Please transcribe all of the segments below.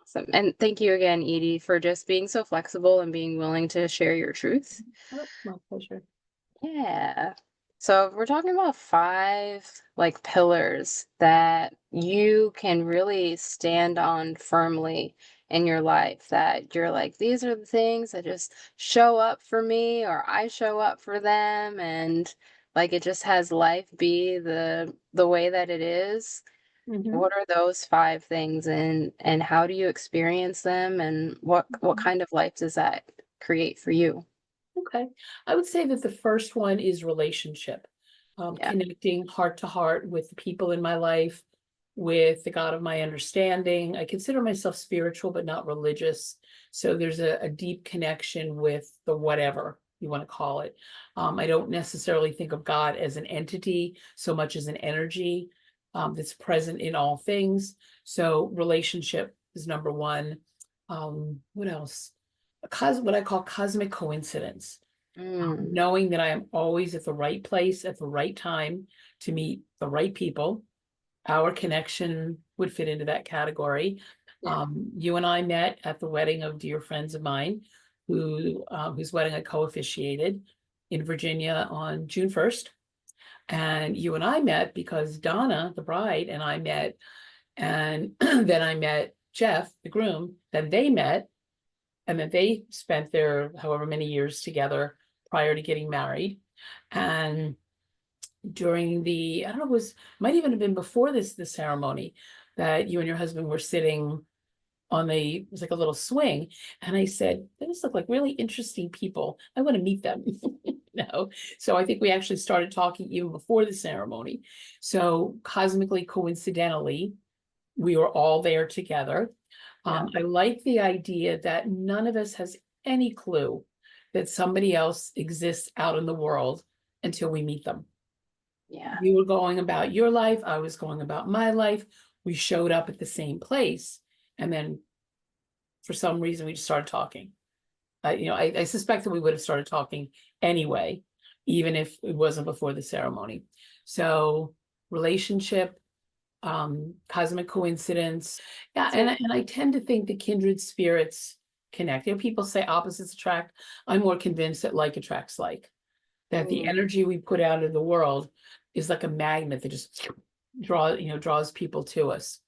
Awesome. And thank you again, Edie, for just being so flexible and being willing to share your truth. Oh, my pleasure. Yeah. So if we're talking about five like pillars that you can really stand on firmly in your life, that you're like, these are the things that just show up for me or I show up for them, and like it just has life be the way that it is. Mhm. What are those five things, and how do you experience them, and what Mhm. kind of life does that create for you? Okay. I would say that the first one is relationship, Yeah. connecting heart to heart with the people in my life, with the God of my understanding. I consider myself spiritual, but not religious. So there's a deep connection with the whatever you want to call it. I don't necessarily think of God as an entity so much as an energy that's present in all things. So relationship is number one. What else? What I call cosmic coincidence. Mm, Knowing that I am always at the right place at the right time to meet the right people. Our connection would fit into that category. yeah. You and I met at the wedding of dear friends of mine, whose wedding I co-officiated in Virginia on June 1st. And you and I met because Donna, the bride, and I met, and then I met Jeff, the groom. Then they met, and then they spent their however many years together prior to getting married. And during the, I don't know, it was might even have been before the ceremony, that you and your husband were sitting on it was like a little swing. And I said, those look like really interesting people. I want to meet them. No. So I think we actually started talking even before the ceremony. So cosmically, coincidentally, we were all there together. Yeah. I like the idea that none of us has any clue that somebody else exists out in the world until we meet them. Yeah. You were going about your life, I was going about my life. We showed up at the same place, and then for some reason we just started talking. I suspect that we would have started talking anyway, even if it wasn't before the ceremony. So relationship, cosmic coincidence. Yeah, and So, I tend to think that kindred spirits connect. People say opposites attract. I'm more convinced that like attracts like, that the mm, energy we put out in the world is like a magnet that just draws people to us.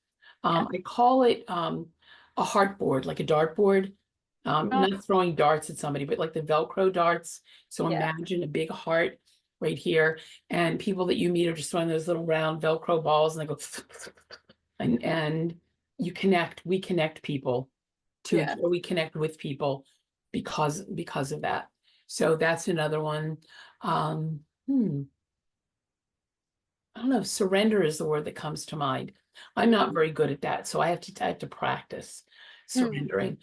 yeah. I call it a heart board, like a dart board. Oh, Not throwing darts at somebody, but like the Velcro darts. So yeah. imagine a big heart right here, and people that you meet are just throwing those little round Velcro balls, and they go, and we connect people to each, Yeah. or we connect with people because of that. So that's another one. Um, hmm, I don't know, surrender is the word that comes to mind. I'm not Mm, very good at that, so I have to practice mm, surrendering.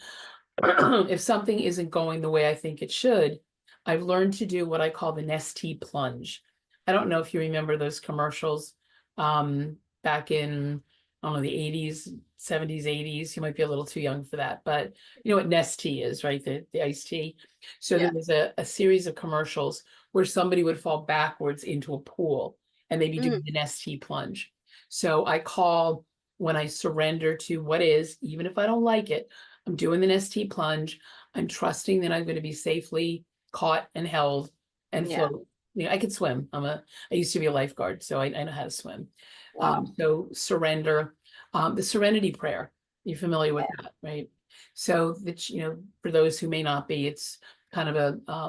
If something isn't going the way I think it should, I've learned to do what I call the Nestea plunge. I don't know if you remember those commercials back in, I don't know, the 80s, 70s, 80s. You might be a little too young for that, but you know what Nestea is, right? The iced tea. So there yeah. was a series of commercials where somebody would fall backwards into a pool and they'd be Mm, doing the Nestea plunge. So I call when I surrender to what is, even if I don't like it, I'm doing an ST plunge. I'm trusting that I'm going to be safely caught and held and yeah. float. I could swim. I used to be a lifeguard, so I know how to swim. Wow. So surrender, the serenity prayer. You're familiar with Yeah. that, right? So that, for those who may not be, it's kind of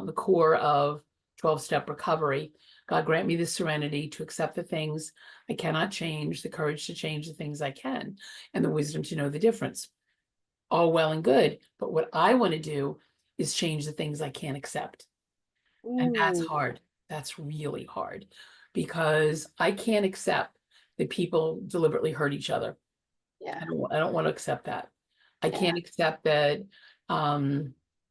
the core of 12-step recovery. God grant me the serenity to accept the things I cannot change, the courage to change the things I can, and the wisdom to know the difference. All well and good, but what I want to do is change the things I can't accept. And that's Ooh. hard. That's really hard because I can't accept that people deliberately hurt each other. Yeah. I don't want to accept that. I Yeah. can't accept that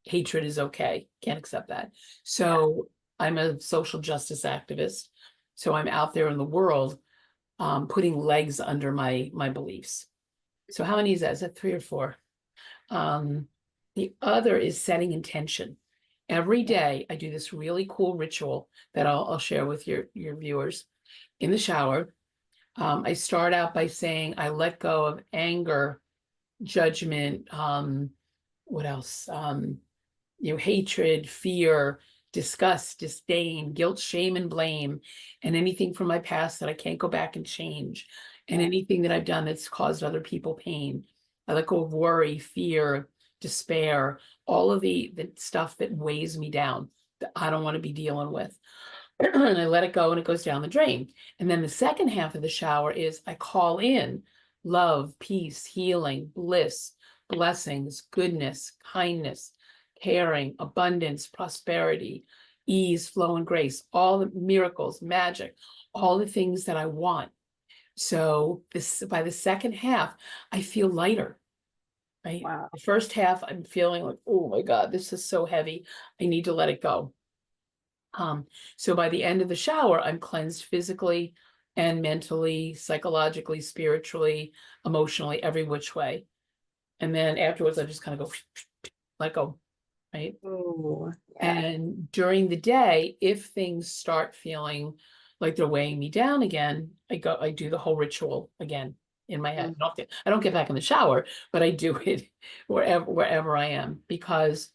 hatred is okay. Can't accept that. Yeah. So I'm a social justice activist. So I'm out there in the world putting legs under my beliefs. So how many is that? Is that three or four? Um, the other is setting intention. Every Yeah. day I do this really cool ritual that I'll share with your viewers. In the shower, I start out by saying I let go of anger judgment, what else? Hatred, fear, disgust, disdain, guilt, shame, and blame, and anything from my past that I can't go back and change, and Yeah. anything that I've done that's caused other people pain. I let go of worry, fear, despair, all of the stuff that weighs me down that I don't want to be dealing with. And I let it go and it goes down the drain. And then the second half of the shower is I call in love, peace, healing, bliss, blessings, goodness, kindness, caring, abundance, prosperity, ease, flow, and grace, all the miracles, magic, all the things that I want. So this by the second half, I feel lighter, right? Wow. The first half, I'm feeling like, oh my God, this is so heavy. I need to let it go. So by the end of the shower, I'm cleansed physically and mentally, psychologically, spiritually, emotionally, every which way. And then afterwards, I just kind of go, let go, right? Ooh, yeah. And during the day, if things start feeling like they're weighing me down again, I do the whole ritual again in my head. Mm, I don't get back in the shower, but I do it wherever I am, because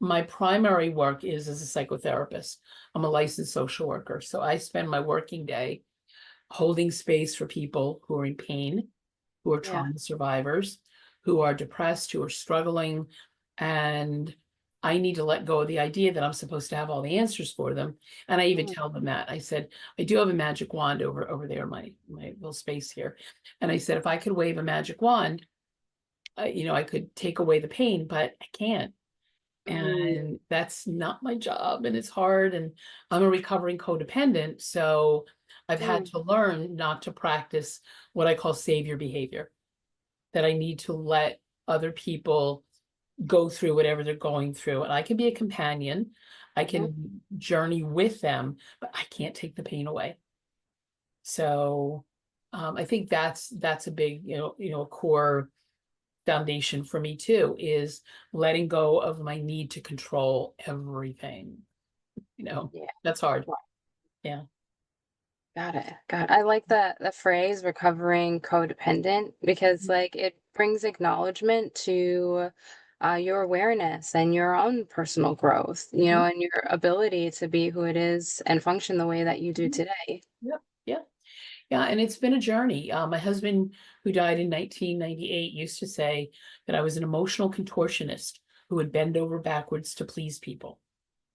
my primary work is as a psychotherapist. I'm a licensed social worker. So I spend my working day holding space for people who are in pain, who are yeah. trauma survivors, who are depressed, who are struggling. And I need to let go of the idea that I'm supposed to have all the answers for them. And I even Mm, tell them that. I said, I do have a magic wand over there, my little space here. And I said, if I could wave a magic wand, I could take away the pain, but I can't. mm, And that's not my job, and it's hard. And I'm a recovering codependent. So I've had mm, to learn not to practice what I call savior behavior, that I need to let other people go through whatever they're going through. And I can be a companion, I mhm. can journey with them, but I can't take the pain away. So I think that's a big, a core foundation for me too, is letting go of my need to control everything. Yeah. That's hard. Wow. Yeah. Got it. Got it. I like that the phrase recovering codependent because like it brings acknowledgement to your awareness and your own personal growth, Mhm. and your ability to be who it is and function the way that you do Mhm. today. Yep. Yeah. Yeah. And it's been a journey. My husband, who died in 1998, used to say that I was an emotional contortionist who would bend over backwards to please people.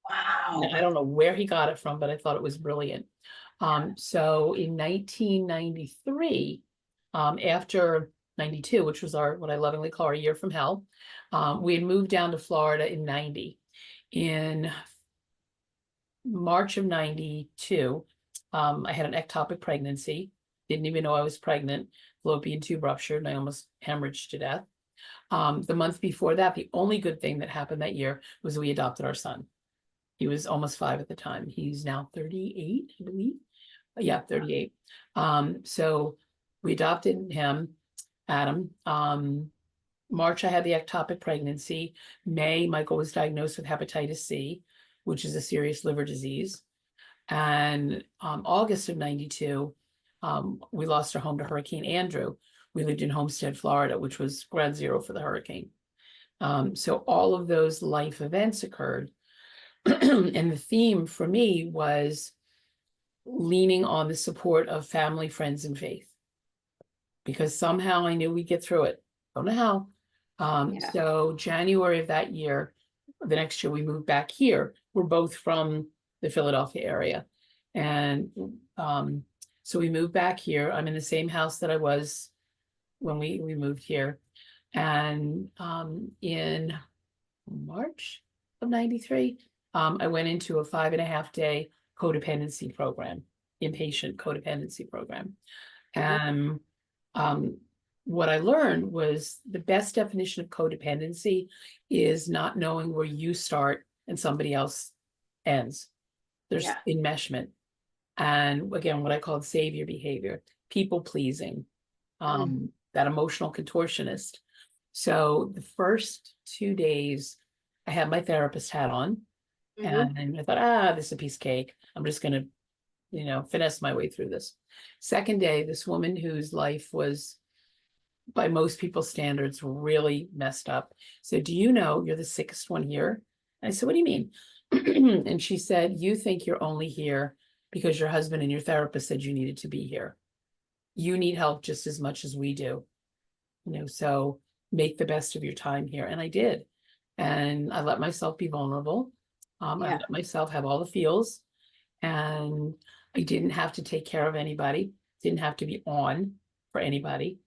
And I Wow. don't know where he got it from, but I thought it was brilliant. So in 1993, after 92, which was what I lovingly call our year from hell, we had moved down to Florida in 90. In March of 92, I had an ectopic pregnancy. Didn't even know I was pregnant. Fallopian tube ruptured, and I almost hemorrhaged to death. The month before that, the only good thing that happened that year was we adopted our son. He was almost 5 at the time. He's now 38, I believe. Yeah, 38. So we adopted him, Adam. March, I had the ectopic pregnancy. May, Michael was diagnosed with hepatitis C, which is a serious liver disease. And August of 92, we lost our home to Hurricane Andrew. We lived in Homestead, Florida, which was ground zero for the hurricane. So all of those life events occurred. And the theme for me was leaning on the support of family, friends, and faith, because somehow I knew we'd get through it. Don't know how. Yeah. So January of that year, the next year we moved back here. We're both from the Philadelphia area. And so we moved back here. I'm in the same house that I was when we moved here. And in March of 93, I went into a 5.5 day codependency program, inpatient codependency program. Mhm. And um, what I learned was the best definition of codependency is not knowing where you start and somebody else ends. There's Yeah. enmeshment. And again, what I call savior behavior, people pleasing, Mm, that emotional contortionist. So the first 2 days, I had my therapist hat on, mhm. and I thought, this is a piece of cake. I'm just going to, finesse my way through this. Second day, this woman whose life was by most people's standards, really messed up. So do you know you're the sickest one here? And I said, what do you mean? And she said, you think you're only here because your husband and your therapist said you needed to be here. You need help just as much as we do, so make the best of your time here. And I did. And I let myself be vulnerable. I Yeah. let myself have all the feels, and I didn't have to take care of anybody, didn't have to be on for anybody.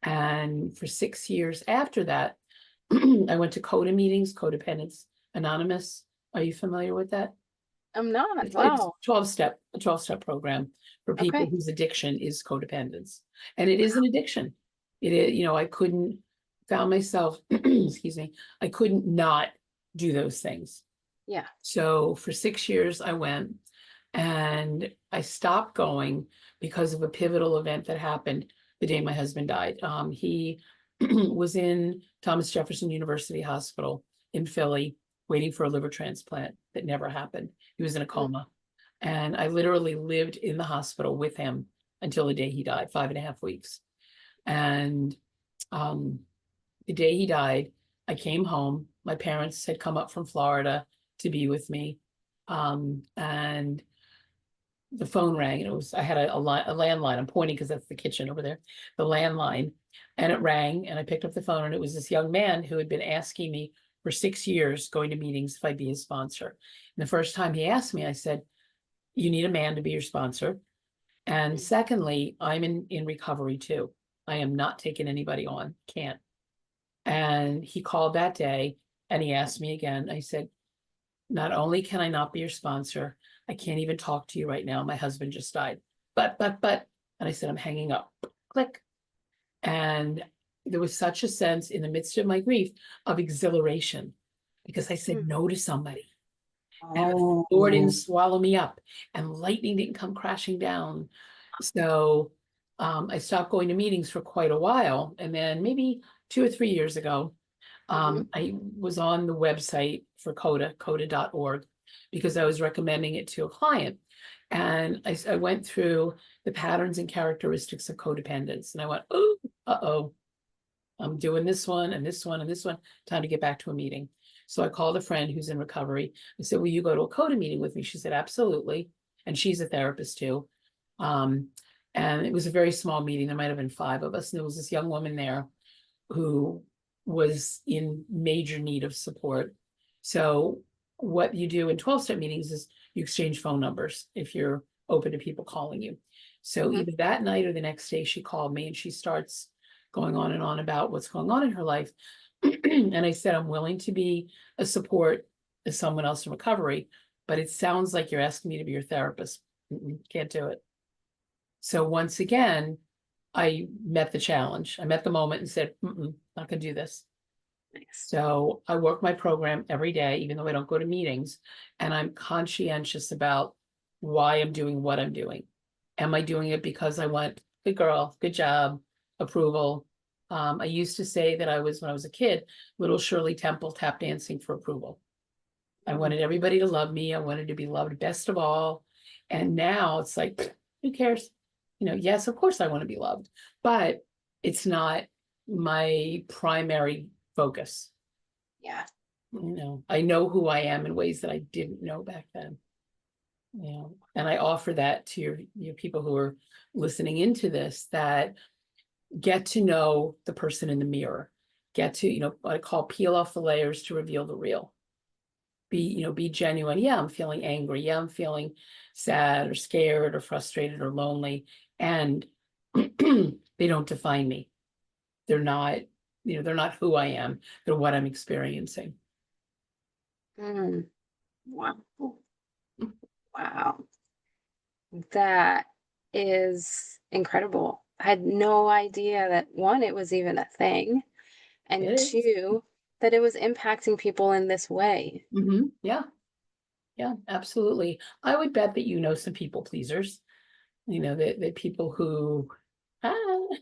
And for 6 years after that, I went to CODA meetings, Codependence Anonymous. Are you familiar with that? I'm not. It's Wow. 12-step program for people Okay. whose addiction is codependence. And it is an addiction. It is, I couldn't found myself, excuse me, I couldn't not do those things. Yeah. So for 6 years I went, and I stopped going because of a pivotal event that happened the day my husband died. He was in Thomas Jefferson University Hospital in Philly, waiting for a liver transplant that never happened. He was in a Mm. coma. And I literally lived in the hospital with him until the day he died, 5.5 weeks. And the day he died, I came home. My parents had come up from Florida to be with me. And the phone rang, and I had a landline. I'm pointing because that's the kitchen over there, the landline. And it rang, and I picked up the phone, and it was this young man who had been asking me for 6 years, going to meetings, if I'd be his sponsor. And the first time he asked me, I said, you need a man to be your sponsor. And secondly, I'm in recovery too. I am not taking anybody on, can't. And he called that day and he asked me again. I said, not only can I not be your sponsor, I can't even talk to you right now. My husband just died. But, and I said, I'm hanging up. Click. And there was such a sense in the midst of my grief of exhilaration because I said Mm. no to somebody. And the floor didn't Oh. swallow me up, and lightning didn't come crashing down. So I stopped going to meetings for quite a while. And then maybe 2 or 3 years ago, Mhm. I was on the website for coda.org, because I was recommending it to a client. And I went through the patterns and characteristics of codependence. And I went, oh, uh-oh, I'm doing this one and this one and this one. Time to get back to a meeting. So I called a friend who's in recovery. I said, will you go to a CODA meeting with me? She said, absolutely. And she's a therapist too. Um, and it was a very small meeting. There might have been 5 of us. And there was this young woman there who was in major need of support. So what you do in 12-step meetings is you exchange phone numbers if you're open to people calling you. So Mhm. either that night or the next day, she called me and she starts going on and on about what's going on in her life. And I said, I'm willing to be a support to someone else in recovery, but it sounds like you're asking me to be your therapist. Can't do it. So once again, I met the challenge. I met the moment and said, not gonna do this. Nice. So I work my program every day, even though I don't go to meetings, and I'm conscientious about why I'm doing what I'm doing. Am I doing it because I want good girl, good job, approval? I used to say that I was, when I was a kid, little Shirley Temple tap dancing for approval. I Mm. wanted everybody to love me. I wanted to be loved best of all. And now it's like, who cares? Yes, of course I want to be loved, but it's not my primary focus. Yeah. I know who I am in ways that I didn't know back then. And I offer that to your people who are listening into this, that get to know the person in the mirror, get to, what I call peel off the layers to reveal the real. Be genuine. Yeah, I'm feeling angry. Yeah, I'm feeling sad or scared or frustrated or lonely. And they don't define me. They're not, they're not who I am. They're what I'm experiencing. Mm. Wow. Wow. That is incredible. I had no idea that one, it was even a thing, It and is. two, that it was impacting people in this way. Yeah, yeah, absolutely. I would bet that some people pleasers, that people who, ah,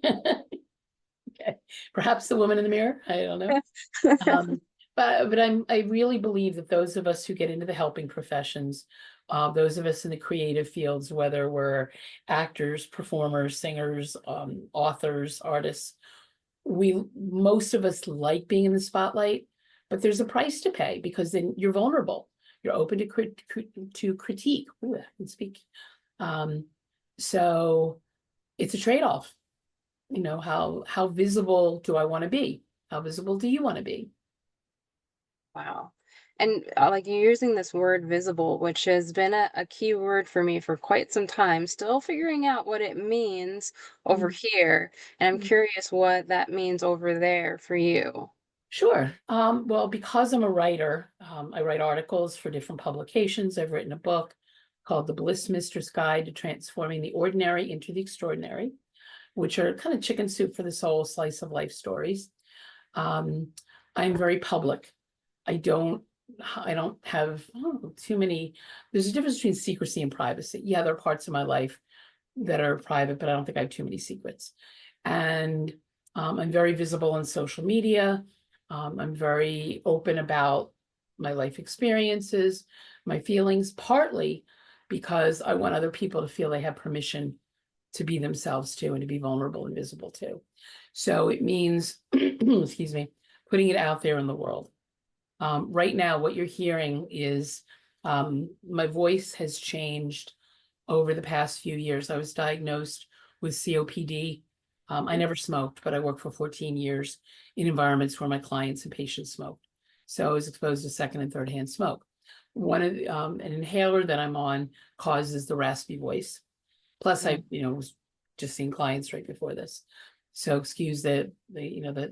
okay, perhaps the woman in the mirror, I don't know. But I really believe that those of us who get into the helping professions, those of us in the creative fields, whether we're actors, performers, singers, authors, artists, most of us like being in the spotlight, but there's a price to pay because then you're vulnerable. You're open to critique. Ooh, I can speak. Um, so it's a trade-off. How visible do I want to be? How visible do you want to be? Wow. And like you're using this word visible, which has been a key word for me for quite some time, still figuring out what it means over Mm, here. And I'm mm. curious what that means over there for you. Sure. Well, because I'm a writer, I write articles for different publications. I've written a book called The Bliss Mistress Guide to Transforming the Ordinary into the Extraordinary, which are kind of chicken soup for the soul, slice of life stories. Um, I'm very public. I don't I don't have too many. There's a difference between secrecy and privacy. Yeah, there are parts of my life that are private, but I don't think I have too many secrets. And I'm very visible on social media. I'm very open about my life experiences, my feelings, partly because I want other people to feel they have permission to be themselves too and to be vulnerable and visible too. So it means, excuse me, putting it out there in the world. Right now, what you're hearing is my voice has changed over the past few years. I was diagnosed with COPD. I Mhm. never smoked, but I worked for 14 years in environments where my clients and patients smoked. So I was exposed to second and third hand smoke. An inhaler that I'm on causes the raspy voice. Plus, Mhm. I was just seeing clients right before this. So excuse the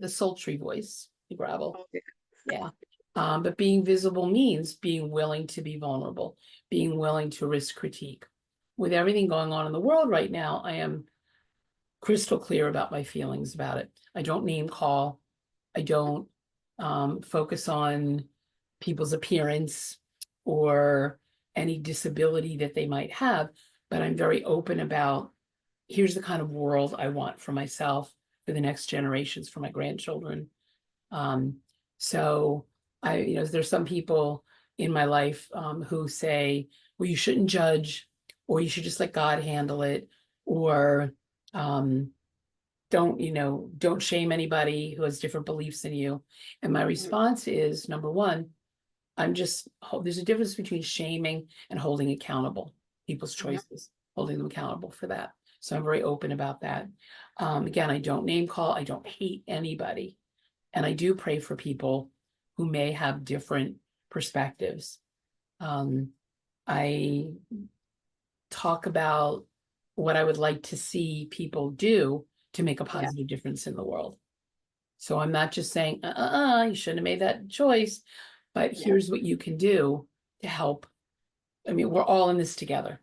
sultry voice, the gravel. Okay. Yeah. But being visible means being willing to be vulnerable, being willing to risk critique. With everything going on in the world right now, I am crystal clear about my feelings about it. I don't name call. I don't focus on people's appearance or any disability that they might have, but I'm very open about here's the kind of world I want for myself, for the next generations, for my grandchildren. Um, so there's some people in my life who say, well, you shouldn't judge, or you should just let God handle it, or um, don't shame anybody who has different beliefs than you. And my Mhm. response is, number one, there's a difference between shaming and holding accountable people's Mhm. choices, holding them accountable for that. So I'm very open about that. Again, I don't name call, I don't hate anybody. And I do pray for people who may have different perspectives. Um, I talk about what I would like to see people do to make a Yeah. positive difference in the world. So I'm not just saying, you shouldn't have made that choice, but Yeah. here's what you can do to help. I mean, we're all in this together.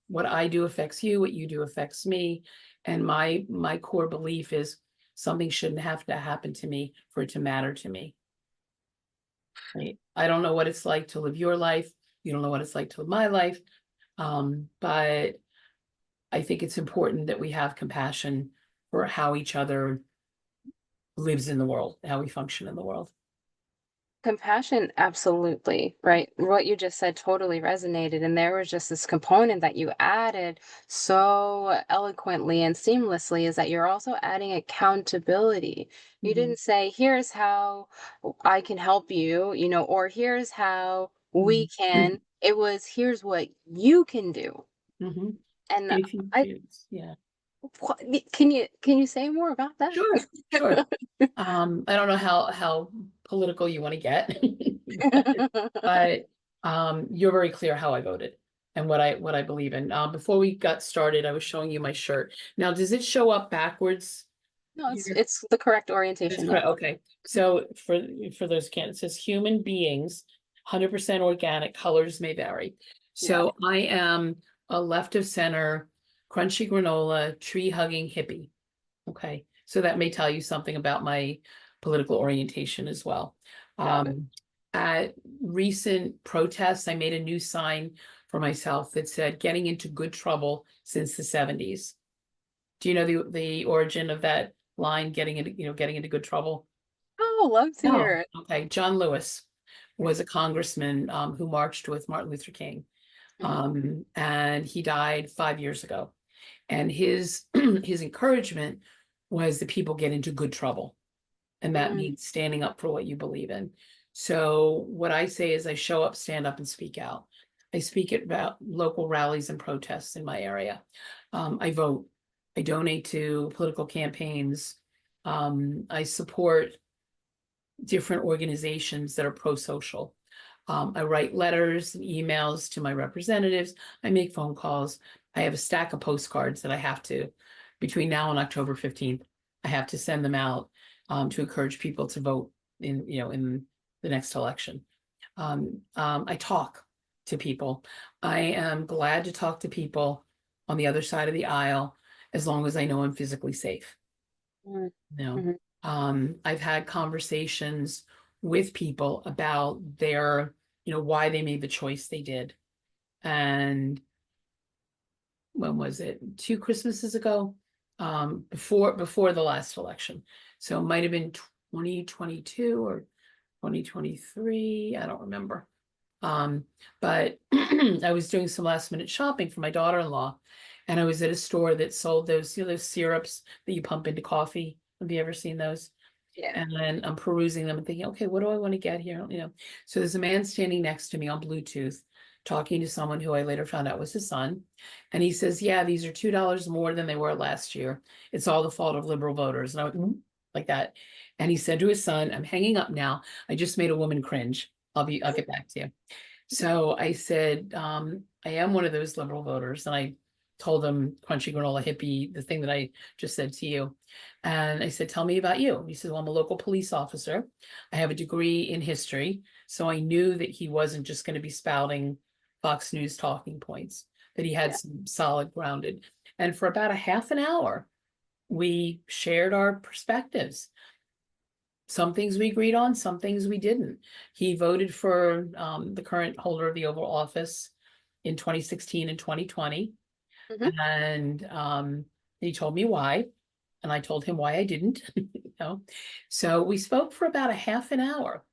What I do affects you, what you do affects me. And my core belief is something shouldn't have to happen to me for it to matter to me. Right? I don't know what it's like to live your life. You don't know what it's like to live my life. But I think it's important that we have compassion for how each other lives in the world, how we function in the world. Compassion, absolutely, right? What you just said totally resonated. And there was just this component that you added so eloquently and seamlessly is that you're also adding accountability. You Mhm, didn't say, here's how I can help you, or here's how we mhm, can. It was, here's what you can do. mhm. And If you I, choose, yeah. can you say more about that? Sure, sure. I don't know how political you want to get, but you're very clear how I voted and what I believe in. Before we got started, I was showing you my shirt. Now, does it show up backwards No, it's here? it's the correct That's orientation. Yeah. correct. Okay. So for those candidates, it says human beings, 100% organic, colors may vary. Yeah. So I am a left of center, crunchy granola, tree hugging hippie. Okay. So that may tell you something about my political orientation as well. Got it. Um, at recent protests, I made a new sign for myself that said getting into good trouble since the 70s. Do you know the origin of that line, getting into good trouble? Oh, love to No. hear it. Okay. John Lewis was a congressman who marched with Martin Luther King. Mhm. And he died 5 years ago. And his his encouragement was that people get into good trouble. And that Mm, means standing up for what you believe in. So what I say is I show up, stand up, and speak out. I speak at local rallies and protests in my area. I vote. I donate to political campaigns. I support different organizations that are pro-social. I write letters and emails to my representatives. I make phone calls. I have a stack of postcards that I have to, between now and October 15th, I have to send them out to encourage people to vote in the next election. I talk to people. I am glad to talk to people on the other side of the aisle as long as I know I'm physically safe. mm, No. mhm. I've had conversations with people about their, why they made the choice they did. And when was it? 2 Christmases ago, before the last election. So it might have been 2022 or 2023. I don't remember. But I was doing some last minute shopping for my daughter-in-law, and I was at a store that sold those, those syrups that you pump into coffee. Have you ever seen those? Yeah. And then I'm perusing them and thinking, okay, what do I want to get here? So there's a man standing next to me on Bluetooth, talking to someone who I later found out was his son. And he says, yeah, these are $2 more than they were last year. It's all the fault of liberal voters. And I went, like that. And he said to his son, I'm hanging up now. I just made a woman cringe. I'll get back to you. So I said, I am one of those liberal voters. And I told him crunchy granola hippie, the thing that I just said to you. And I said, tell me about you. He said, well, I'm a local police officer. I have a degree in history. So I knew that he wasn't just going to be spouting Fox News talking points, that he had Yeah. some solid grounded. And for about a half an hour, we shared our perspectives. Some things we agreed on, some things we didn't. He voted for the current holder of the Oval Office in 2016 and 2020. Mhm. And he told me why, and I told him why I didn't. So we spoke for about a half an hour.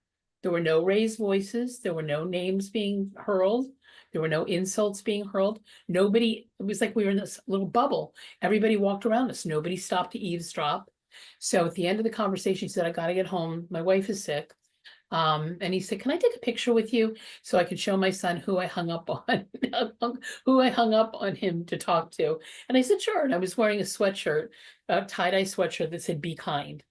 There were no raised voices. There were no names being hurled. There were no insults being hurled. Nobody, it was like we were in this little bubble. Everybody walked around us. Nobody stopped to eavesdrop. So at the end of the conversation, he said, I got to get home. My wife is sick. And he said, can I take a picture with you so I could show my son who I hung up on, who I hung up on him to talk to? And I said, sure. And I was wearing a sweatshirt, a tie-dye sweatshirt that said, be kind.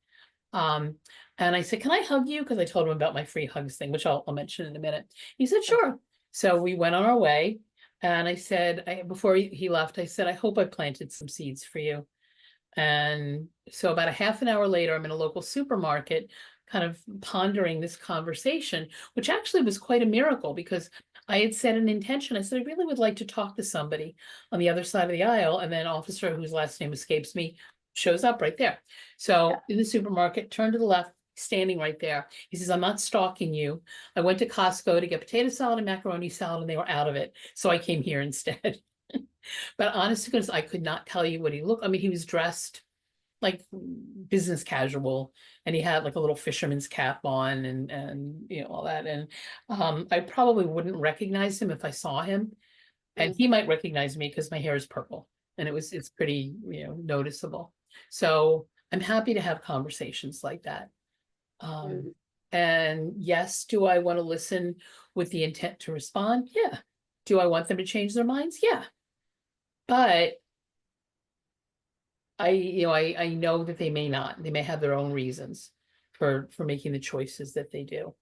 Um, and I said, can I hug you? Because I told him about my free hugs thing, which I'll mention in a minute. He said, sure. So we went on our way. And I said, before he left, I said, I hope I planted some seeds for you. And so about a half an hour later, I'm in a local supermarket, kind of pondering this conversation, which actually was quite a miracle because I had set an intention. I said, I really would like to talk to somebody on the other side of the aisle. And then an officer whose last name escapes me shows up right there. So in the supermarket, turn to the left, standing right there. He says, I'm not stalking you. I went to Costco to get potato salad and macaroni salad, and they were out of it. So I came here instead. But honestly, because I could not tell you what he looked. I mean, he was dressed like business casual, and he had like a little fisherman's cap on, and all that. And I probably wouldn't recognize him if I saw him, and Mm, he might recognize me because my hair is purple, and it's pretty noticeable. So I'm happy to have conversations like that. Um, mm, and yes, do I want to listen with the intent to respond? Yeah. Do I want them to change their minds? Yeah. But I know that they may not. They may have their own reasons for making the choices that they do.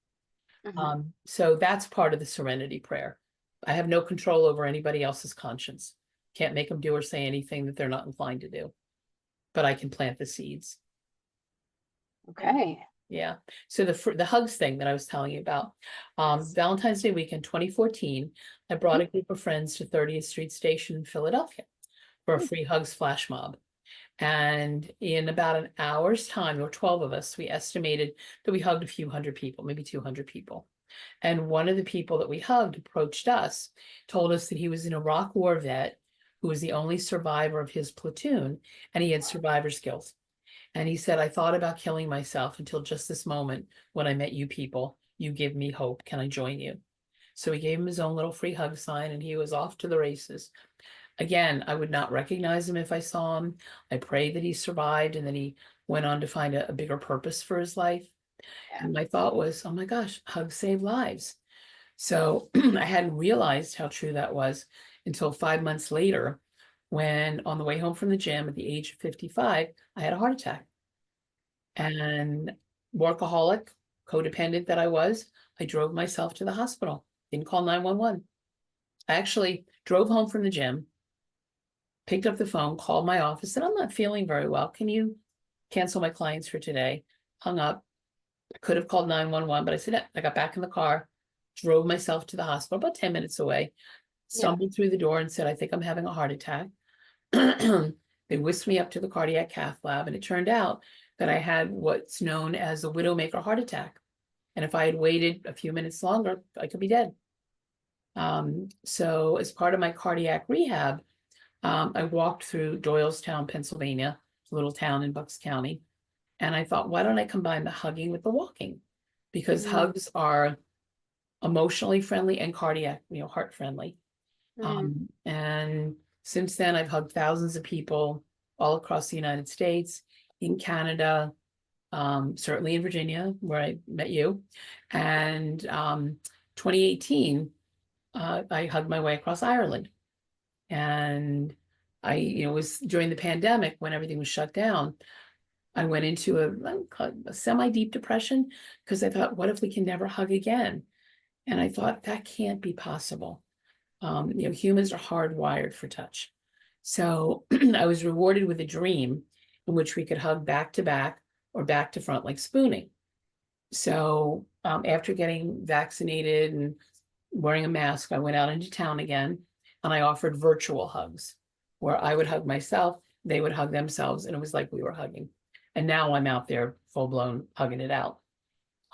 mhm. So that's part of the serenity prayer. I have no control over anybody else's conscience. Can't make them do or say anything that they're not inclined to do, but I can plant the seeds. Yeah. Okay. Yeah. So the hugs thing that I was telling you about, Yes. Valentine's Day weekend 2014, I brought Mhm. a group of friends to 30th Street Station in Philadelphia for a Mm, free hugs flash mob. And in about an hour's time, there were 12 of us, we estimated that we hugged a few hundred people, maybe 200 people. And one of the people that we hugged approached us, told us that he was an Iraq war vet who was the only survivor of his platoon, and he had survivor's guilt. And he said, I thought about killing myself until just this moment when I met you people. You give me hope. Can I join you? So we gave him his own little free hug sign, and he was off to the races. Again, I would not recognize him if I saw him. I pray that he survived and then he went on to find a bigger purpose for his life. Yeah. And my thought was, oh my gosh, hugs save lives. So I hadn't realized how true that was until 5 months later, when on the way home from the gym at the age of 55, I had a heart attack. And workaholic, codependent that I was, I drove myself to the hospital, didn't call 911. I actually drove home from the gym, picked up the phone, called my office, said, I'm not feeling very well. Can you cancel my clients for today? Hung up. I could have called 911, but I said, I got back in the car, drove myself to the hospital about 10 minutes away, Yeah. stumbled through the door and said, I think I'm having a heart attack. They whisked me up to the cardiac cath lab, and it turned out that I had what's known as a widowmaker heart attack. And if I had waited a few minutes longer, I could be dead. So as part of my cardiac rehab, I walked through Doylestown, Pennsylvania, a little town in Bucks County. And I thought, why don't I combine the hugging with the walking? Because Mm, hugs are emotionally friendly and cardiac, heart friendly. mm, And since then, I've hugged thousands of people all across the United States, in Canada, certainly in Virginia, where I met you. And 2018, I hugged my way across Ireland. And I, was during the pandemic when everything was shut down. I went into a semi-deep depression because I thought, what if we can never hug again? And I thought that can't be possible. Humans are hardwired for touch. So I was rewarded with a dream in which we could hug back to back or back to front, like spooning. So after getting vaccinated and wearing a mask, I went out into town again and I offered virtual hugs where I would hug myself, they would hug themselves, and it was like we were hugging. And now I'm out there full blown hugging it out.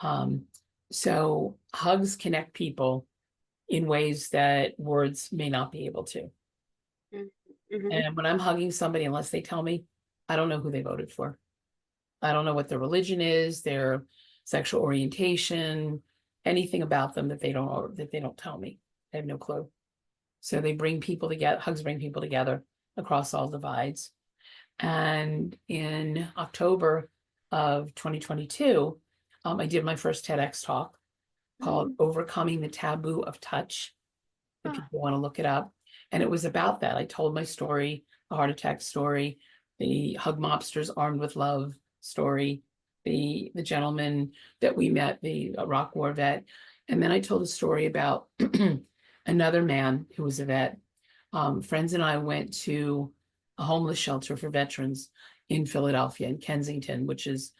Um, so hugs connect people in ways that words may not be able to. mm, mhm. And when I'm hugging somebody, unless they tell me, I don't know who they voted for. I don't know what their religion is, their sexual orientation, anything about them that they don't tell me. I have no clue. So they bring people together, hugs bring people together across all divides. And in October of 2022, I did my first TEDx talk called Mm, Overcoming the Taboo of Touch. If ah, people want to look it up. And it was about that. I told my story, the heart attack story, the hug mobsters armed with love story, the gentleman that we met, the Iraq War vet. And then I told a story about another man who was a vet. Friends and I went to a homeless shelter for veterans in Philadelphia, in Kensington, which is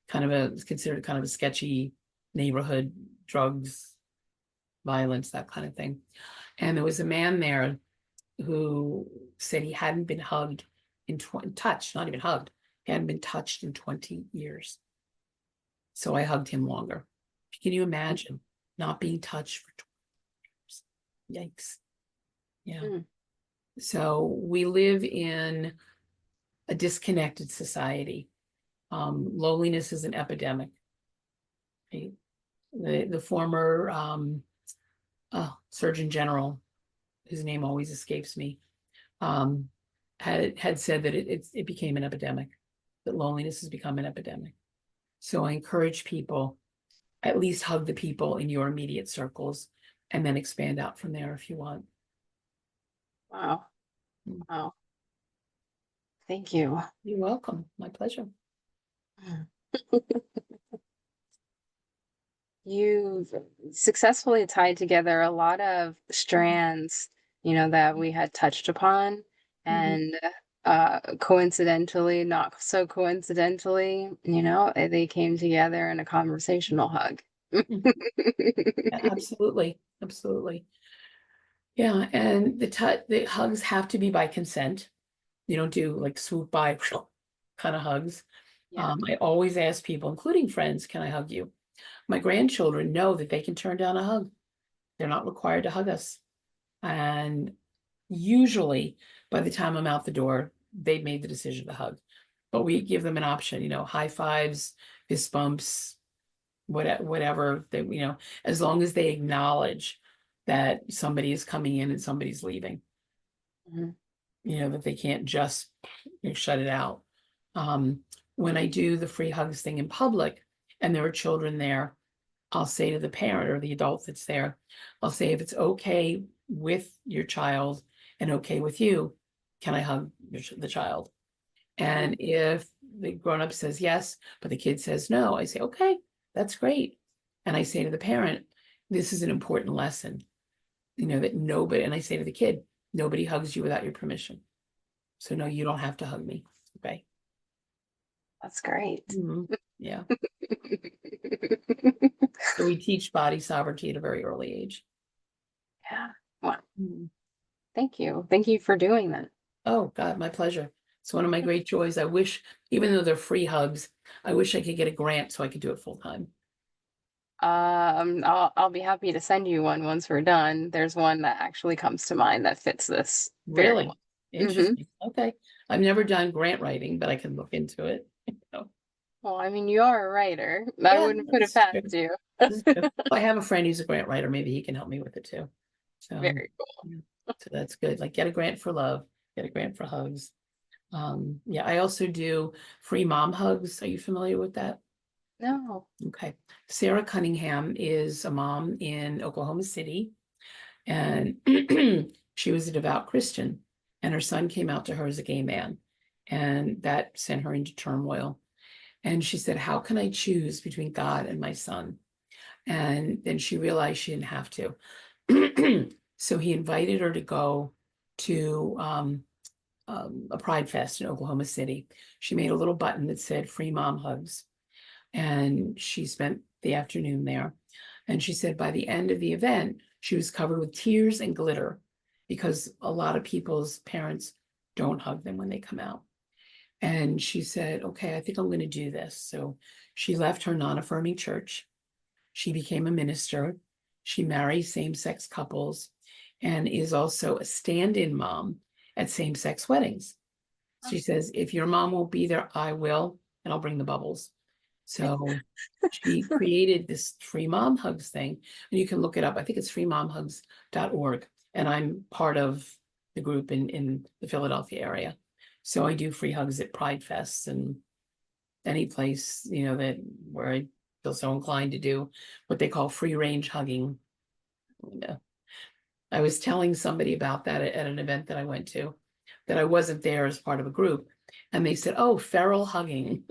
considered kind of a sketchy neighborhood, drugs, violence, that kind of thing. And there was a man there who said he hadn't been hugged touched, not even hugged, he hadn't been touched in 20 years. So I hugged him longer. Can you imagine not being touched for 20 years? Yikes. Yeah. mm, So we live in a disconnected society. Loneliness is an epidemic. Right? The former Surgeon General, whose name always escapes me, um, had said that it became an epidemic, that loneliness has become an epidemic. So I encourage people, at least hug the people in your immediate circles and then expand out from there if you want. wow. Wow. Thank you. You're welcome. My pleasure. Mm. You've successfully tied together a lot of strands, that we had touched upon, Mhm. and coincidentally, not so coincidentally, they came together in a conversational hug. Mhm. Yeah, absolutely. Absolutely. Yeah. And the hugs have to be by consent. You don't do like swoop by kind of hugs. Yeah. I always ask people, including friends, can I hug you? My grandchildren know that they can turn down a hug. They're not required to hug us. And usually by the time I'm out the door, they've made the decision to hug. But we give them an option, high fives, fist bumps, whatever they, as long as they acknowledge that somebody is coming in and somebody's leaving. Mhm. that they can't just shut it out. Um, when I do the free hugs thing in public and there are children there, I'll say to the parent or the adult that's there, I'll say, if it's okay with your child and okay with you, can I hug the child? And if the grown-up says yes, but the kid says no, I say, okay, that's great. And I say to the parent, this is an important lesson, that nobody, and I say to the kid, nobody hugs you without your permission. So no, you don't have to hug me. Okay. That's great. Yeah. So we teach body sovereignty at a very early age. Yeah. Well, thank you. Thank you for doing that. Oh, God, my pleasure. It's one of my great joys. I wish, even though they're free hugs, I wish I could get a grant so I could do it full time. I'll be happy to send you one once we're done. There's one that actually comes to mind that fits this very Really? well. Interesting. Okay. I've never done grant writing, but I can look into it. Well, I mean, you are a writer. I Yeah, wouldn't put it that's past true. you. This is true. I have a friend who's a grant writer. Maybe he can help me with it too. So, Very cool. yeah. So that's good. Like, get a grant for love, get a grant for hugs. Yeah, I also do free mom hugs. Are you familiar with that? No. Okay. Sarah Cunningham is a mom in Oklahoma City, and she was a devout Christian, and her son came out to her as a gay man, and that sent her into turmoil. And she said, how can I choose between God and my son? And then she realized she didn't have to. So he invited her to go to a Pride Fest in Oklahoma City. She made a little button that said free mom hugs. And she spent the afternoon there. And she said by the end of the event, she was covered with tears and glitter because a lot of people's parents don't hug them when they come out. And she said, okay, I think I'm going to do this. So she left her non-affirming church. She became a minister. She marries same-sex couples and is also a stand-in mom at same-sex weddings. She says, if your mom won't be there, I will, and I'll bring the bubbles. So she created this free mom hugs thing, and you can look it up. I think it's freemomhugs.org. And I'm part of the group in the Philadelphia area. So I do free hugs at Pride Fests and any place, that where I feel so inclined to do what they call free range hugging. I was telling somebody about that at an event that I went to, that I wasn't there as part of a group. And they said, oh, feral hugging,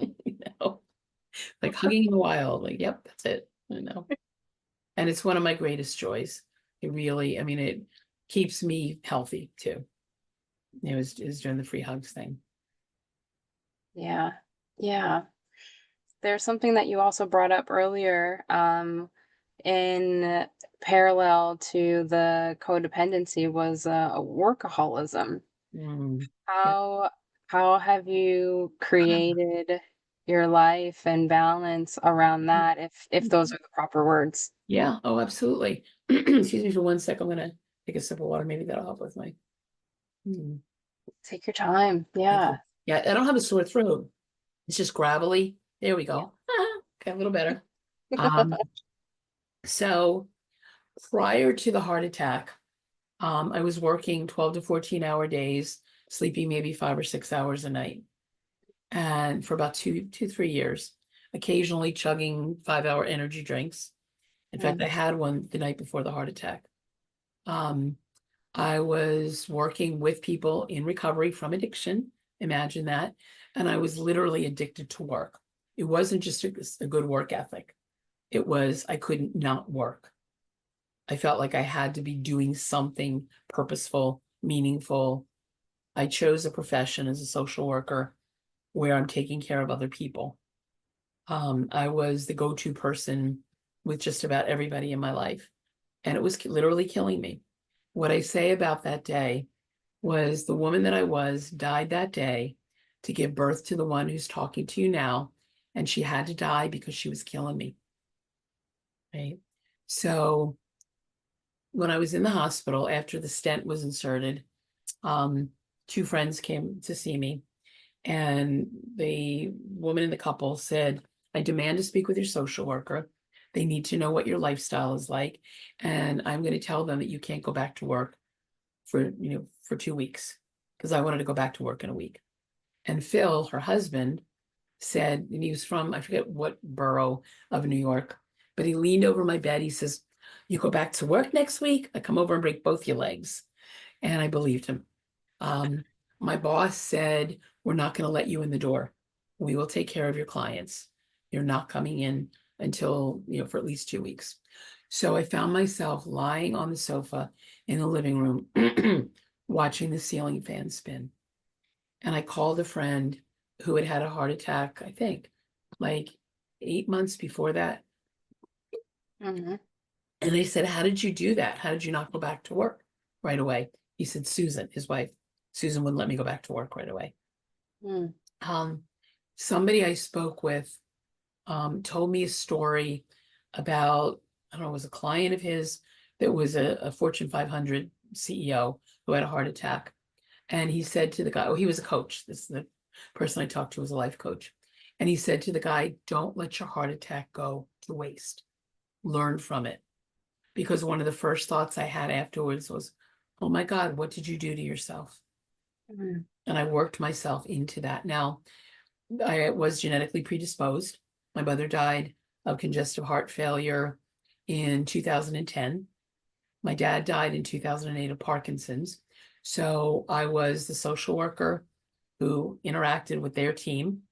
like hugging in the wild. Like, yep, that's it. And it's one of my greatest joys. It really, it keeps me healthy too. Is doing the free hugs thing. Yeah. Yeah. There's something that you also brought up earlier, in parallel to the codependency was workaholism. Yeah. How have you created your life and balance around that, if those are the proper words? Yeah. Oh, absolutely. Excuse me for 1 sec. I'm gonna take a sip of water. Maybe that'll help with my. Take your time. Thank Yeah. you. Yeah, I don't have a sore throat. It's just gravelly. There we Yeah. go. Okay, a little better. Um, so prior to the heart attack, I was working 12 to 14-hour days, sleeping maybe 5 or 6 hours a night. And for about 3 years, occasionally chugging 5-hour energy drinks. In fact, I had one the night before the heart attack. I was working with people in recovery from addiction. Imagine that. And I was literally addicted to work. It wasn't just a good work ethic. It was, I couldn't not work. I felt like I had to be doing something purposeful, meaningful. I chose a profession as a social worker where I'm taking care of other people. I was the go-to person with just about everybody in my life, and it was literally killing me. What I say about that day was the woman that I was died that day to give birth to the one who's talking to you now, and she had to die because she was killing me. Right? So when I was in the hospital after the stent was inserted, two friends came to see me, and the woman in the couple said, I demand to speak with your social worker. They need to know what your lifestyle is like. And I'm going to tell them that you can't go back to work for 2 weeks because I wanted to go back to work in a week. And Phil, her husband, said, and he was from, I forget what borough of New York, but he leaned over my bed. He says, "You go back to work next week, I come over and break both your legs." And I believed him. Um, my boss said, "We're not going to let you in the door. We will take care of your clients. You're not coming in until, for at least 2 weeks." So I found myself lying on the sofa in the living room, watching the ceiling fan spin. And I called a friend who had had a heart attack, I think, like 8 months before that. Hmm. And I said, "How did you do that? How did you not go back to work right away?" He said, "Susan," his wife, "Susan wouldn't let me go back to work right away." Mm. Um, Somebody I spoke with told me a story about, I don't know, it was a client of his that was a Fortune 500 CEO who had a heart attack. And he said to the guy, oh, he was a coach. This is the person I talked to was a life coach. And he said to the guy, "Don't let your heart attack go to waste. Learn from it." Because one of the first thoughts I had afterwards was, "Oh my God, what did you do to yourself?" Mm. And I worked myself into that. Now, I was genetically predisposed. My mother died of congestive heart failure in 2010. My dad died in 2008 of Parkinson's. So I was the social worker who interacted with their team,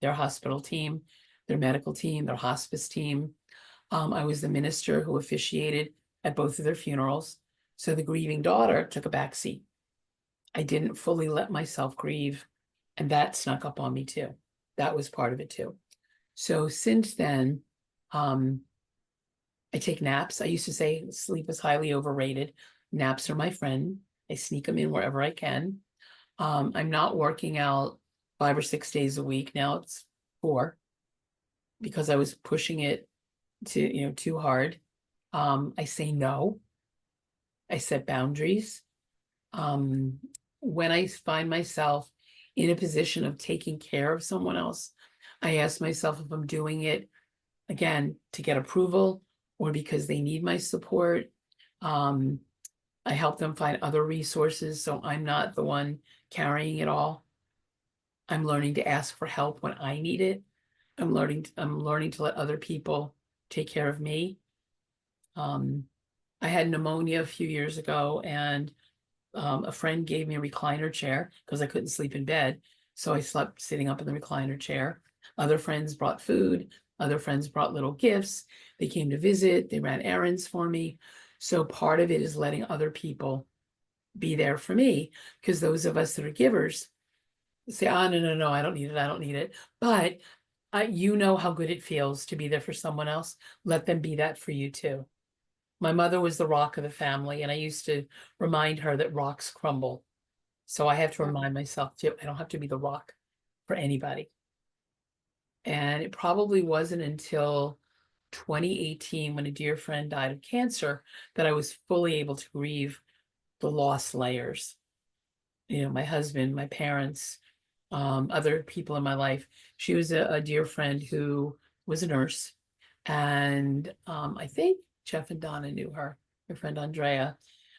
their hospital team, their medical team, their hospice team. I was the minister who officiated at both of their funerals. So the grieving daughter took a back seat. I didn't fully let myself grieve, and that snuck up on me too. That was part of it too. So since then, um, I take naps. I used to say sleep is highly overrated. Naps are my friend. I sneak them in wherever I can. I'm not working out 5 or 6 days a week. Now it's 4 because I was pushing it to, too hard. I say no. I set boundaries. Um, when I find myself in a position of taking care of someone else, I ask myself if I'm doing it again to get approval or because they need my support. Um, I help them find other resources so I'm not the one carrying it all. I'm learning to ask for help when I need it. I'm learning to let other people take care of me. Um, I had pneumonia a few years ago, and a friend gave me a recliner chair because I couldn't sleep in bed. So I slept sitting up in the recliner chair. Other friends brought food. Other friends brought little gifts. They came to visit. They ran errands for me. So part of it is letting other people be there for me, because those of us that are givers say, "Oh, no, no, no, I don't need it. I don't need it." But you know how good it feels to be there for someone else. Let them be that for you too. My mother was the rock of the family, and I used to remind her that rocks crumble. So I have to Mm. remind myself too, I don't have to be the rock for anybody. And it probably wasn't until 2018, when a dear friend died of cancer, that I was fully able to grieve the lost layers. My husband, my parents, other people in my life. She was a dear friend who was a nurse. And I think Jeff and Donna knew her, her friend Andrea.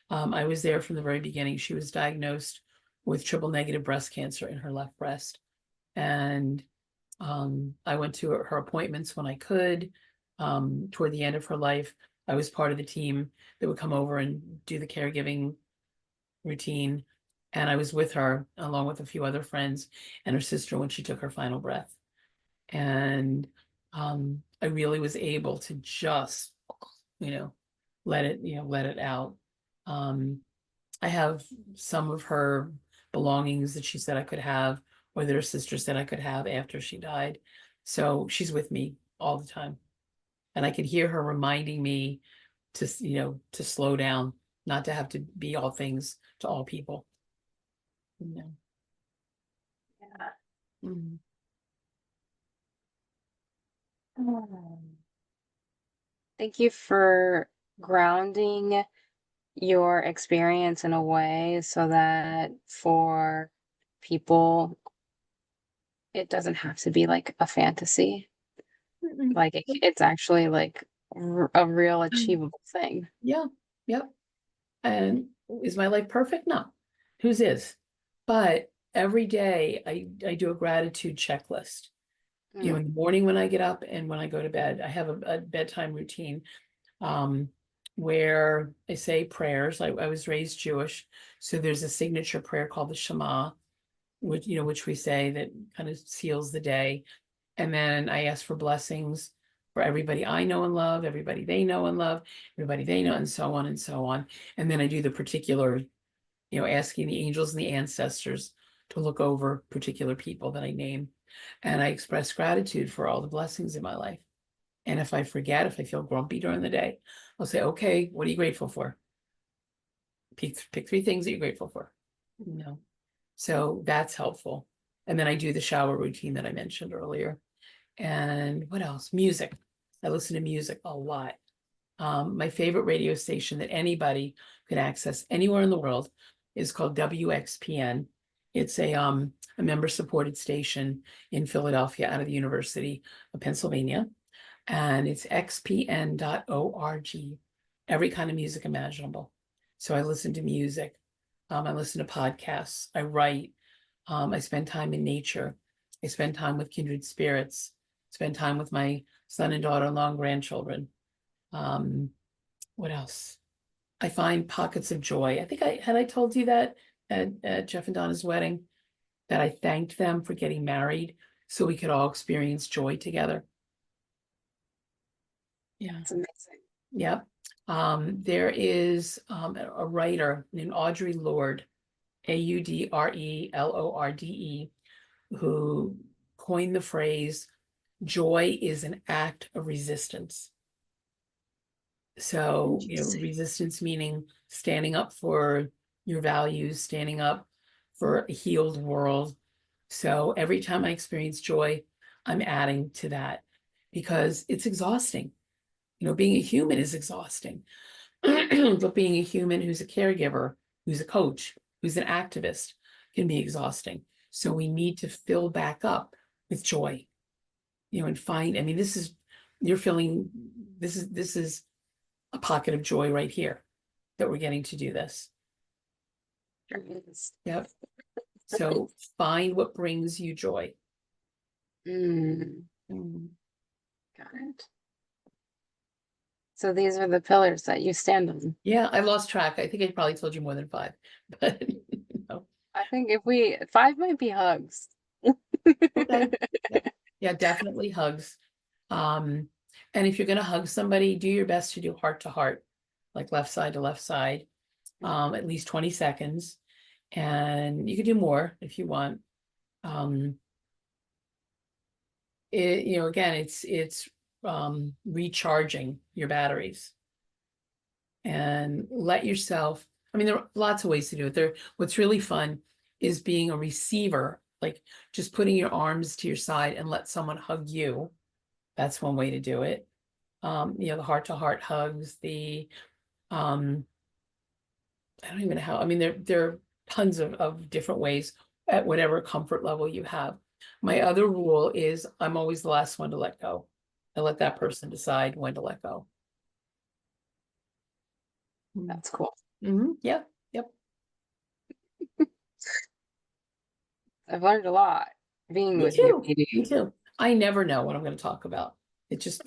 I was there from the very beginning. She was diagnosed with triple negative breast cancer in her left breast. And I went to her appointments when I could. Toward the end of her life, I was part of the team that would come over and do the caregiving routine. And I was with her along with a few other friends and her sister when she took her final breath. And I really was able to just, you know, let it out. Um, I have some of her belongings that she said I could have, or that her sister said I could have after she died. So she's with me all the time. And I could hear her reminding me to slow down, not to have to be all things to all people. You Yeah. Mhm. Thank you for grounding your experience in a way so that for people, it doesn't have to be like a fantasy. Mhm. Like it's actually like a real achievable thing. Yeah, yep. And is my life perfect? No. Whose is? But every day I do a gratitude checklist. You know, in the morning when I get up and when I go to bed, I have a bedtime routine where I say prayers. I was raised Jewish, so there's a signature prayer called the Shema, which we say that kind of seals the day. And then I ask for blessings for everybody I know and love, everybody they know and love, everybody they know, and so on and so on. And then I do the particular, asking the angels and the ancestors to look over particular people that I name. And I express gratitude for all the blessings in my life. And if I forget, if I feel grumpy during the day, I'll say, okay, what are you grateful for? Pick 3 things that you're grateful for. So that's helpful. And then I do the shower routine that I mentioned earlier. And what else? Music. I listen to music a lot. My favorite radio station that anybody can access anywhere in the world is called WXPN. It's a member-supported station in Philadelphia out of the University of Pennsylvania. And it's xpn.org. Every kind of music imaginable. So I listen to music. I listen to podcasts. I write. I spend time in nature. I spend time with kindred spirits. Spend time with my son and daughter-in-law and grandchildren. What else? I find pockets of joy. I think I told you that at Jeff and Donna's wedding, that I thanked them for getting married so we could all experience joy together. Yeah. It's amazing. Yep. There is a writer named Audre Lorde, AudreLorde, who coined the phrase, joy is an act of resistance. So, resistance meaning standing up for your values, standing up for a healed world. So every time I experience joy, I'm adding to that because it's exhausting. Being a human is exhausting. But being a human who's a caregiver, who's a coach, who's an activist can be exhausting. So we need to fill back up with joy, and find, this is a pocket of joy right here that we're getting to do this. Sure is. Yep. So find what brings you joy. Got it. So these are the pillars that you stand on. Yeah, I lost track. I think I probably told you more than 5, but no. I think 5 might be hugs. Okay. Yeah, definitely hugs. And if you're going to hug somebody, do your best to do heart to heart, like left side to left side, at least 20 seconds. And you could do more if you want. Again, it's recharging your batteries. And let yourself, there are lots of ways to do it. What's really fun is being a receiver, like just putting your arms to your side and let someone hug you. That's one way to do it. The heart to heart hugs, I don't even know how, there are tons of different ways at whatever comfort level you have. My other rule is I'm always the last one to let go. I let that person decide when to let go. That's cool. Yeah. Yep. I've learned a lot being Me with too. you. Me too. I never know what I'm going to talk about. It just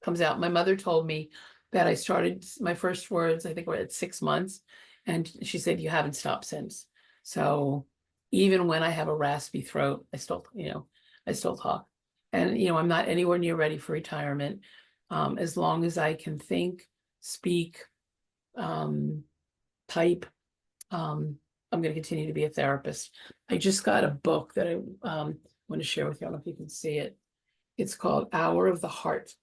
comes out. My mother told me that I started my first words, I think, were at 6 months. And she said, you haven't stopped since. So even when I have a raspy throat, I still talk. And, I'm not anywhere near ready for retirement. As long as I can think, speak, type, I'm going to continue to be a therapist. I just got a book that I want to share with you. I don't know if you can see it. It's called Hour of the Heart.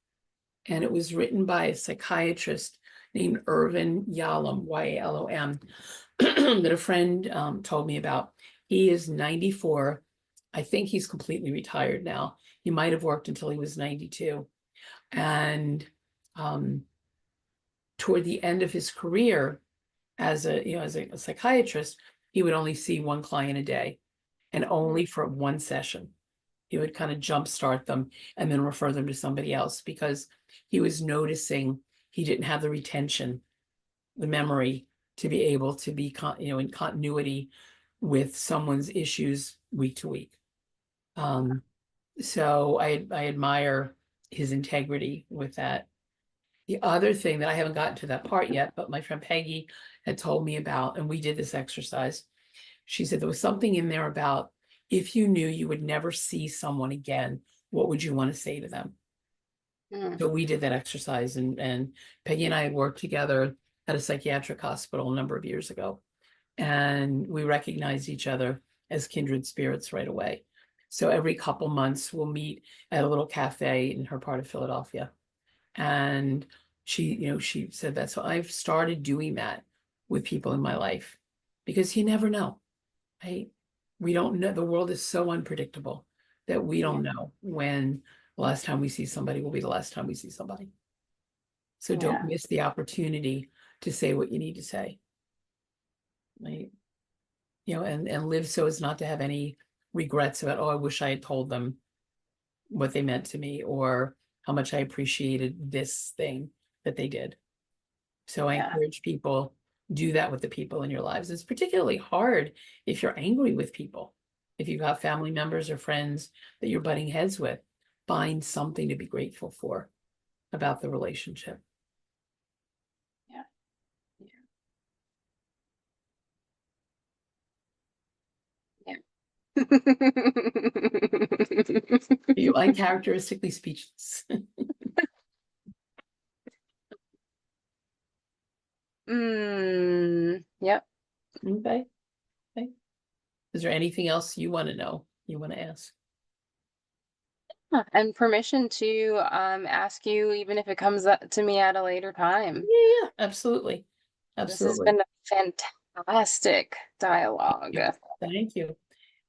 And it was written by a psychiatrist named Irvin Yalom, Yalom, that a friend told me about. He is 94. I think he's completely retired now. He might have worked until he was 92. And toward the end of his career as a psychiatrist, he would only see one client a day and only for one session. He would kind of jumpstart them and then refer them to somebody else because he was noticing he didn't have the retention, the memory to be able to be, in continuity with someone's issues week to week. So I admire his integrity with that. The other thing that I haven't gotten to that part yet, but my friend Peggy had told me about, and we did this exercise. She said there was something in there about if you knew you would never see someone again, what would you want to say to them? Mm. So we did that exercise, and Peggy and I had worked together at a psychiatric hospital a number of years ago, and we recognized each other as kindred spirits right away. So every couple months we'll meet at a little cafe in her part of Philadelphia. And she said that. So I've started doing that with people in my life because you never know, right? We don't know. The world is so unpredictable that we Yeah. don't know when the last time we see somebody will be the last time we see somebody. So don't Yeah. miss the opportunity to say what you need to say, right? And live so as not to have any regrets about, oh, I wish I had told them what they meant to me or how much I appreciated this thing that they did. So I Yeah. encourage people, do that with the people in your lives. It's particularly hard if you're angry with people. If you've got family members or friends that you're butting heads with, find something to be grateful for about the relationship. Yeah. Yeah. You uncharacteristically speechless. Yep. Okay. Okay. Is there anything else you want to know? You want to ask? And permission to ask you even if it comes up to me at a later time. Yeah, yeah, absolutely. This has Absolutely. been a fantastic dialogue. Yeah. Thank you.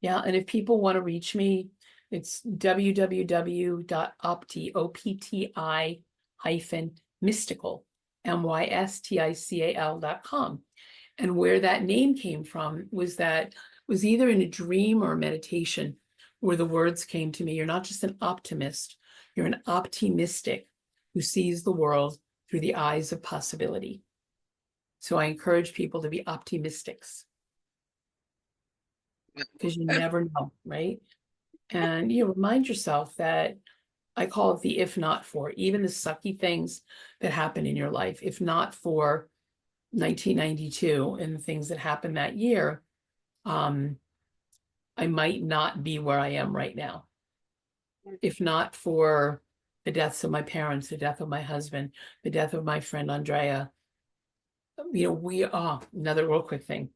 Yeah, and if people want to reach me, it's www.opti-mystical, mystical.com. And where that name came from was either in a dream or a meditation where the words came to me. You're not just an optimist, you're an optimistic who sees the world through the eyes of possibility. So I encourage people to be optimistics because you never know, right? And you remind yourself that I call it the if not for, even the sucky things that happen in your life, if not for 1992 and the things that happened that year, um, I might not be where I am right now. If not for the deaths of my parents, the death of my husband, the death of my friend Andrea, we are another real quick thing.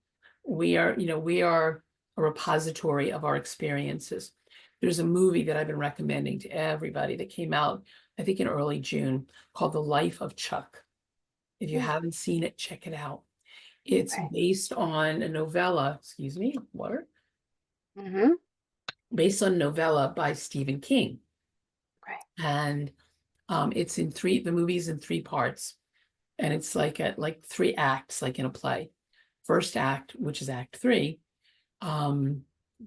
We are a repository of our experiences. There's a movie that I've been recommending to everybody that came out, I think in early June, called The Life of Chuck. If you haven't seen it, check it out. It's Okay. based on a novella, excuse me, water, Mm-hmm. based on a novella by Stephen King. Okay. And the movie's in three parts. And it's like three acts, like in a play. First act, which is act three,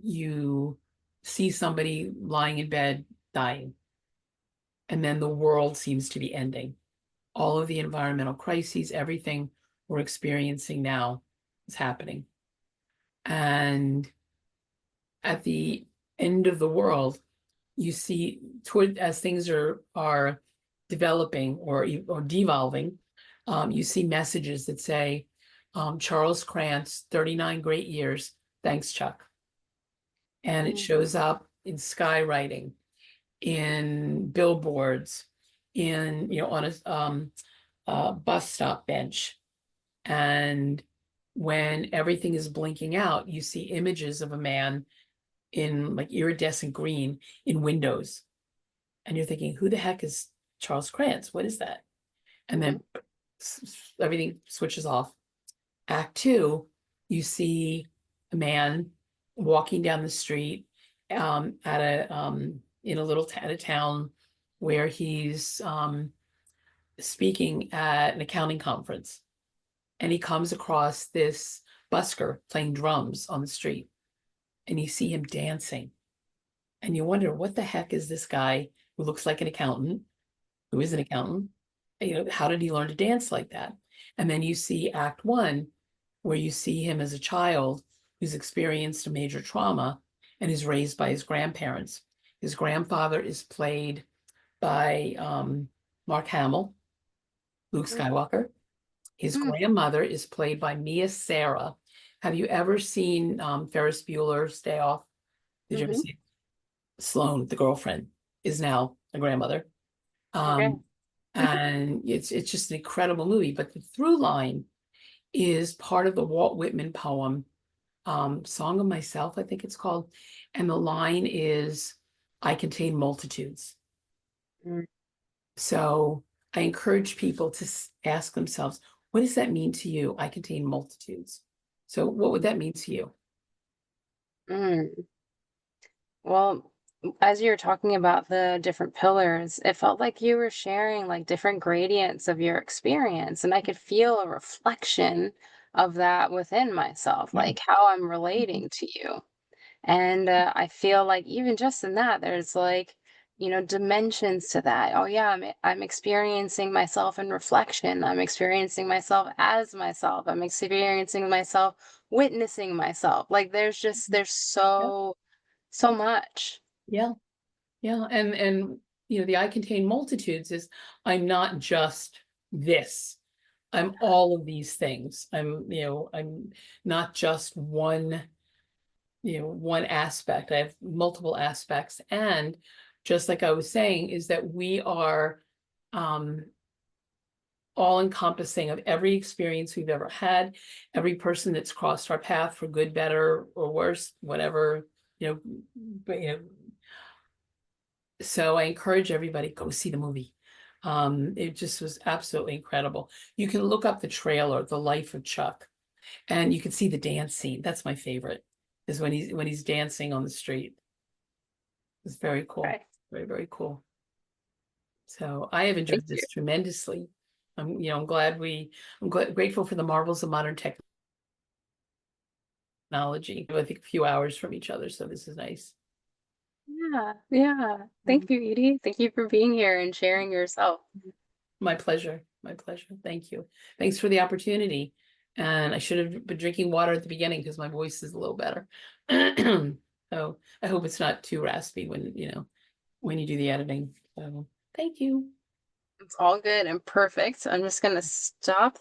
you see somebody lying in bed dying, and then the world seems to be ending. All of the environmental crises, everything we're experiencing now is happening. And at the end of the world, you see toward as things are developing or devolving, you see messages that say, Charles Krantz, 39 great years, thanks, Chuck. And it Mm. shows up in skywriting, in billboards, on a bus stop bench. And when everything is blinking out, you see images of a man in like iridescent green in windows. And you're thinking, who the heck is Charles Krantz? What is that? And Mhm. then everything switches off. Act two, you see a man walking down the street at a in a little at a town where he's speaking at an accounting conference, and he comes across this busker playing drums on the street, and you see him dancing, and you wonder what the heck is this guy who looks like an accountant, who is an accountant? How did he learn to dance like that? And then you see act one, where you see him as a child who's experienced a major trauma and is raised by his grandparents. His grandfather is played by Mark Hamill, Luke Mm, Skywalker. His mm, grandmother is played by Mia Sara. Have you ever seen Ferris Bueller's Day Off? Did you ever mhm. see it? Sloane, the girlfriend, is now a grandmother. Okay. Um, and it's just an incredible movie. But the through line is part of the Walt Whitman poem, Song of Myself, I think it's called. And the line is, I contain multitudes. Mm, So I encourage people to ask themselves, what does that mean to you? I contain multitudes. So what would that mean to you? mm. Well, as you were talking about the different pillars, it felt like you were sharing like different gradients of your experience, and I could feel a reflection of that within myself, Yeah. like how I'm Mhm. relating to you. And I feel like even just in that, there's like, dimensions to that. Oh yeah, I'm experiencing myself in reflection. I'm experiencing myself as myself. I'm experiencing myself witnessing myself. Like there's Yeah, so much. yeah, yeah. And the I contain multitudes is I'm not just this. I'm all of these things. I'm not just one aspect. I have multiple aspects. And just like I was saying, is that we are um all encompassing of every experience we've ever had, every person that's crossed our path for good, better, or worse, whatever, you know, but so I encourage everybody, go see the movie. It just was absolutely incredible. You can look up the trailer, The Life of Chuck, and you can see the dance scene. That's my favorite, is when he's dancing on the street. It's very cool. Okay. Very, very cool. So I have Thank enjoyed you. this tremendously. I'm glad grateful for the marvels of modern technology. I think a few hours from each other, so this is nice. Yeah, yeah. Mhm. Thank you, Edie. Thank you for being here and sharing yourself. My pleasure. My pleasure. Thank you. Thanks for the opportunity. And I should have been drinking water at the beginning because my voice is a little better. So I hope it's not too raspy when you do the editing. So thank you. It's all good and perfect. I'm just gonna stop